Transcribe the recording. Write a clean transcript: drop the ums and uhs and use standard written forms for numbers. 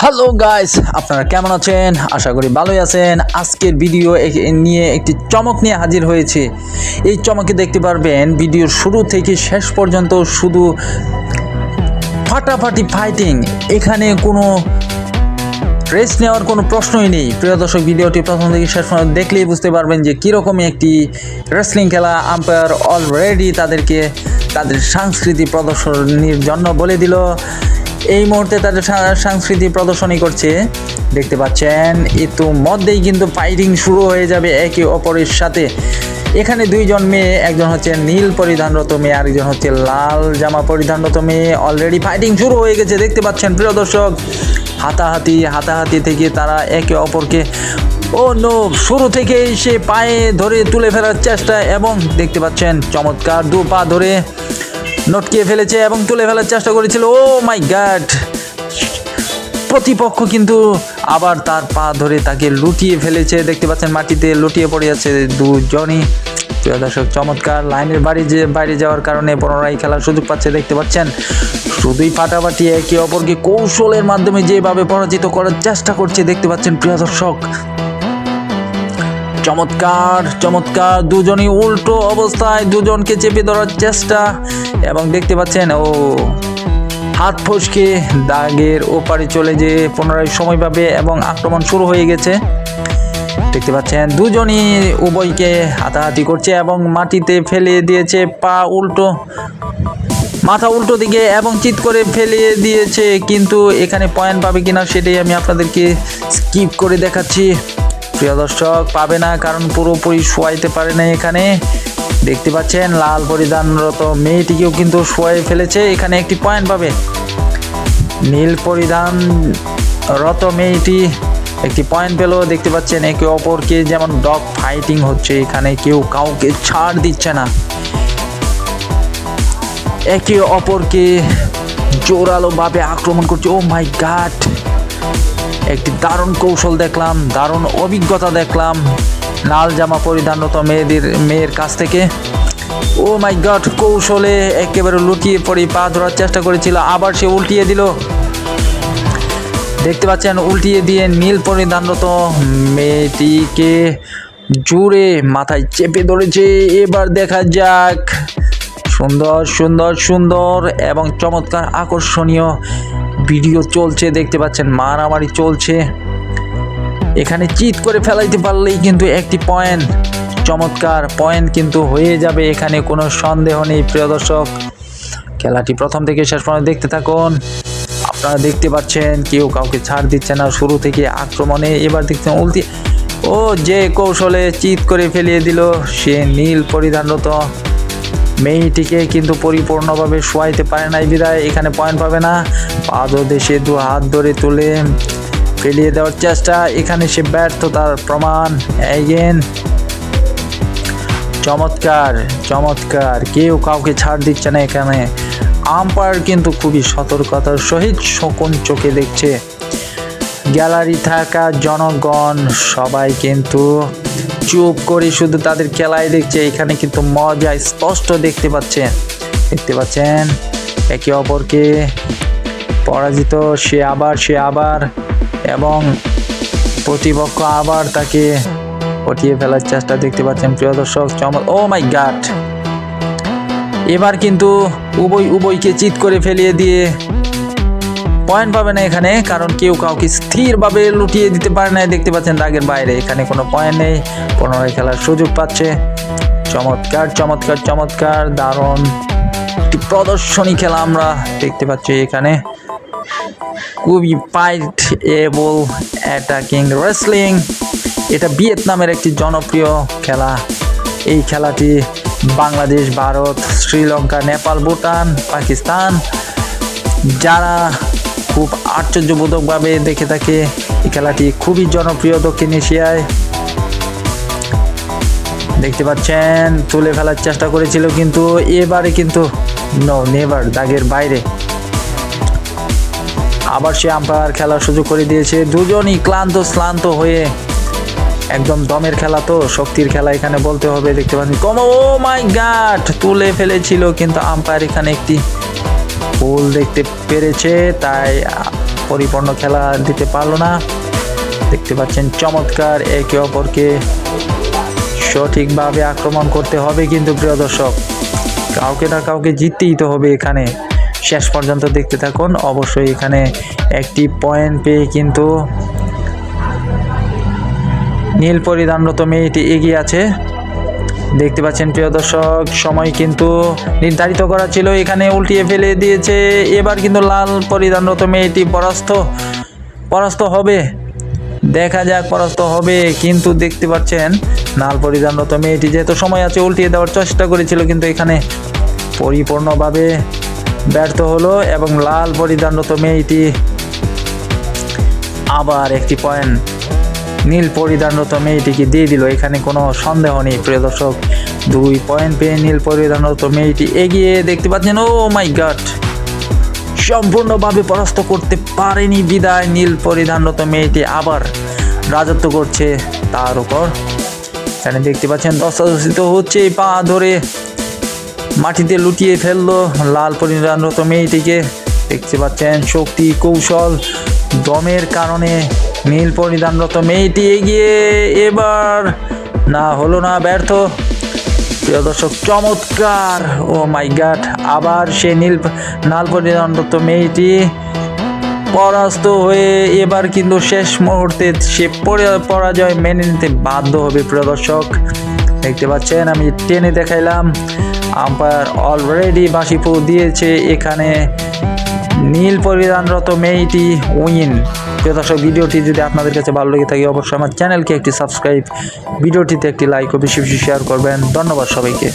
Hello guys, আপনারা কেমন আছেন? আশা করি ভালোই আছেন। আজকের ভিডিও নিয়ে একটি চমক নিয়ে হাজির হয়েছে। এই চমকে দেখতে পারবেন ভিডিওর শুরু থেকে শেষ পর্যন্ত শুধু ফাটাফাটি ফাইটিং। এখানে কোনো রেস্ট নেওয়ার কোনো প্রশ্নই নেই। প্রিয় দর্শক, ভিডিওটি প্রথম থেকে শেষ পর্যন্ত দেখলেই বুঝতে পারবেন যে কীরকমই একটি রেসলিং খেলা। আম্পায়ার অলরেডি তাদেরকে তাদের সংস্কৃতি প্রদর্শনীর জন্য বলে দিল। এই মুহূর্তে তাদের সংস্কৃতি প্রদর্শনী করছে, দেখতে পাচ্ছেন। ইতিমধ্যেই কিন্তু ফাইটিং শুরু হয়ে যাবে একে অপরের সাথে। এখানে দুইজন মেয়ে, একজন হচ্ছে নীল পরিধানরত মেয়ে, আরেকজন হচ্ছে লাল জামা পরিধানরত মেয়ে। অলরেডি ফাইটিং শুরু হয়ে গেছে, দেখতে পাচ্ছেন প্রিয় দর্শক। হাতাহাতি থেকে তারা একে অপরকে শুরু থেকেই সে পায়ে ধরে তুলে ফেলার চেষ্টা, এবং দেখতে পাচ্ছেন চমৎকার দু পা ধরে নটকিয়ে ফেলেছে এবং তুলে ফেলার চেষ্টা করেছিল। ও মাই গড! প্রতিপক্ষ কিন্তু আবার তার পা ধরে তাকে লুটিয়ে ফেলেছে, দেখতে পাচ্ছেন মাটিতে লুটিয়ে পড়ে আছে দুজনই। প্রিয় দর্শক, চমৎকার লাইনের বাইরে যাওয়ার কারণে পুনরায় খেলার সুযোগ পাচ্ছে, দেখতে পাচ্ছেন। শুধুই ফাটাফাটি একে অপরকে কৌশলের মাধ্যমে যেভাবে পরাজিত করার চেষ্টা করছে, দেখতে পাচ্ছেন প্রিয় দর্শক। চমৎকার দুজনই উল্টো অবস্থায় দুজনকে চেপে ধরার চেষ্টা, এবং দেখতে পাচ্ছেন হাত ফসকে দাগের ওপারে চলে যে পুনরায় সময় পাবে এবং আক্রমণ শুরু হয়ে গেছে, দেখতে পাচ্ছেন। দুজনই উভয়কে হাতাহাতি করছে এবং মাটিতে ফেলে দিয়েছে মাথা উল্টো দিকে এবং চিৎ করে ফেলিয়ে দিয়েছে। কিন্তু এখানে পয়েন্ট পাবে কিনা সেটাই আমি আপনাদেরকে স্কিপ করে দেখাচ্ছি। প্রিয় দর্শক, পাবে না, কারণ পুরোপুরি শোয়াইতে পারে না। এখানে দেখতে পাচ্ছেন লাল পরিধানরত মেয়েটিকেও কিন্তু শোয়াই ফেলেছে, এখানে একটি পয়েন্ট পাবে। নীল পরিধানরত মেয়েটি একটি পয়েন্ট পেল, দেখতে পাচ্ছেন। একে অপরকে যেমন ডগ ফাইটিং হচ্ছে, এখানে কেউ কাউকে ছাড় দিচ্ছে না, একে অপরকে জোরালোভাবে আক্রমণ করছে। ও মাই গড! একটি দারুণ কৌশল দেখলাম, দারুণ অভিজ্ঞতা দেখলাম লাল জামা পরিধানরত মেয়ের কাছ থেকে। ও মাই গড! কৌশলে একেবারে লুটিয়ে পড়ে পা ধরার চেষ্টা করেছিল, আবার সে উল্টিয়ে দিল, দেখতে পাচ্ছেন। উল্টিয়ে দিয়ে নীল পরিধানরত মেয়েটিকে জুড়ে মাথায় চেপে ধরেছে। এবার দেখা যাক। সুন্দর এবং চমৎকার আকর্ষণীয় ভিডিও চলছে, দেখতে পাচ্ছেন। মারামারি চলছে, এখানে চিৎ করে ফেলাইতে পারলেই কিন্তু একটি পয়েন্ট, চমৎকার পয়েন্ট কিন্তু হয়ে যাবে, এখানে কোনো সন্দেহ নেই। প্রিয় দর্শক, খেলাটি প্রথম থেকে শেষ পর্যন্ত দেখতে থাকুন। আপনারা দেখতে পাচ্ছেন কেউ কাউকে ছাড় দিচ্ছে না শুরু থেকে আক্রমণে। এবার দেখছেন যে কৌশলে চিৎ করে ফেলিয়ে দিল সে নীল পরিধানরত মেয়েটিকে, কিন্তু পরিপূর্ণভাবে শোয়াইতে পারে নাই বিদায় এখানে পয়েন্ট পাবে না। পাদদেশে দু হাত ধরে তুলে ফেলিয়ে দেওয়ার চেষ্টা, এখানে সে ব্যর্থতার প্রমাণ। এগেন চমৎকার কেউ কাউকে ছাড় দিচ্ছে না এখানে। আম্পায়ার কিন্তু খুবই সতর্কতার সহিত শকুন চোখে দেখছে। গ্যালারি থাকা জনগণ সবাই কিন্তু চুপ করে শুধু তাদের খেলায় দেখছে। এখানে কিন্তু মজা স্পষ্ট দেখতে পাচ্ছেন একে অপরকে পরাজিত সে আবার এবং প্রতিপক্ষ আবার তাকে পটিয়ে ফেলার চেষ্টা, দেখতে পাচ্ছেন প্রিয় দর্শক। ও মাই গড! এবার কিন্তু উভয়কে চিৎ করে ফেলিয়ে দিয়ে পয়েন্ট পাবে না এখানে, কারণ কেউ কাউকে স্থিরভাবে লুটিয়ে দিতে পারে না, দেখতে পাচ্ছেন দাগের বাইরে। এখানে কোনো পয়েন্ট নেই, পুনরায় খেলার সুযোগ পাচ্ছে। চমৎকার দারুণ একটি প্রদর্শনী খেলা আমরা দেখতে পাচ্ছি এখানে। খুবই ফাইটেবল অ্যাটাকিং রেসলিং, এটা ভিয়েতনামের একটি জনপ্রিয় খেলা। এই খেলাটি বাংলাদেশ, ভারত, শ্রীলঙ্কা, নেপাল, ভুটান, পাকিস্তান যারা খুব আশ্চর্যবোধকভাবে দেখে থাকে। এই খেলাটি খুবই জনপ্রিয় দক্ষিণ এশিয়ায়, দেখতে পাচ্ছেন। তুলে ফেলার চেষ্টা করেছিল, কিন্তু এবারে কিন্তু নেভার, দাগের বাইরে। আবার সে আম্পায়ার খেলার সুযোগ করে দিয়েছে। দুজনই ক্লান্ত হয়ে, একদম দমের খেলা তো, শক্তির খেলা এখানে বলতে হবে, দেখতে পাচ্ছেন। ও মাই গড! তুলে ফেলেছিল, কিন্তু আম্পায়ার এখানে একটি ভুল দেখতে পেরেছে, তাই পরিপূর্ণ খেলা দিতে পারলো না। দেখতে পাচ্ছেন চমৎকার একে অপরকে সঠিকভাবে আক্রমণ করতে হবে, কিন্তু প্রিয় দর্শক কাউকে না কাউকে জিততেই তো হবে এখানে। শেষ পর্যন্ত দেখতে থাকুন। অবশ্যই এখানে একটি পয়েন্ট পেয়ে কিন্তু নীল পরিধানরত মেয়েটি এগিয়ে আছে। দেখতে পাচ্ছেন প্রিয় দর্শক সময় কিন্তু নির্ধারিত করা ছিল, এখানে উল্টিয়ে ফেলে দিয়েছে। এবার কিন্তু লাল পরিধানরত মেয়েটি পরাস্ত হবে। দেখা যাক পরাস্ত হবে, কিন্তু দেখতে পাচ্ছেন লাল পরিধানরত মেয়েটি যেহেতু সময় আছে উল্টিয়ে দেওয়ার চেষ্টা করেছিল, কিন্তু এখানে পরিপূর্ণভাবে ব্যর্থ হলো এবং লাল পরিধানরত মেয়েটি আবার একটি পয়েন্ট নীল পরিধানরত মেয়েটিকে দিয়ে দিল। এখানে কোনো সন্দেহ নেই প্রিয় দর্শক, 2 পয়েন্ট পেয়ে নীল পরিধানরত মেয়েটি এগিয়ে। দেখতে পাচ্ছেন ও মাই গড, সম্পূর্ণভাবে পরাস্ত করতে পারেনি বিদায় নীল পরিধানরত মেয়েটি আবার রাজত্ব করছে তার উপর। এখানে দেখতে পাচ্ছেন দস্তাদস্তিত হচ্ছে, পা ধরে মাটিতে লুটিয়ে ফেললো লাল পরিধানরত মেয়েটিকে। দেখতে পাচ্ছেন শক্তি, কৌশল, দমের কারণে নীল পরিধানরত মেয়েটি এগিয়ে। এবার না হলো না, ব্যর্থ। প্রিয় দর্শক চমৎকার, ও মাই গড, আবার সে লাল পরিধানরত মেয়েটি পরাস্ত হয়ে এবার কিন্তু শেষ মুহূর্তে সে পরাজয় মেনে নিতে বাধ্য হবে। প্রিয় দর্শক দেখতে পাচ্ছেন আমি টেনে দেখাইলাম, আম্পায়ার অলরেডি বাঁশি ফু দিয়েছে। এখানে নীল পরিধানরত মেয়েটি উইন। প্রিয় দর্শক ভিডিওটি যদি আপনাদের কাছে ভালো লেগে থাকে অবশ্যই আমার চ্যানেলকে একটি সাবস্ক্রাইব, ভিডিওটিতে একটি লাইক ও বেশি বেশি শেয়ার করবেন। ধন্যবাদ সবাইকে।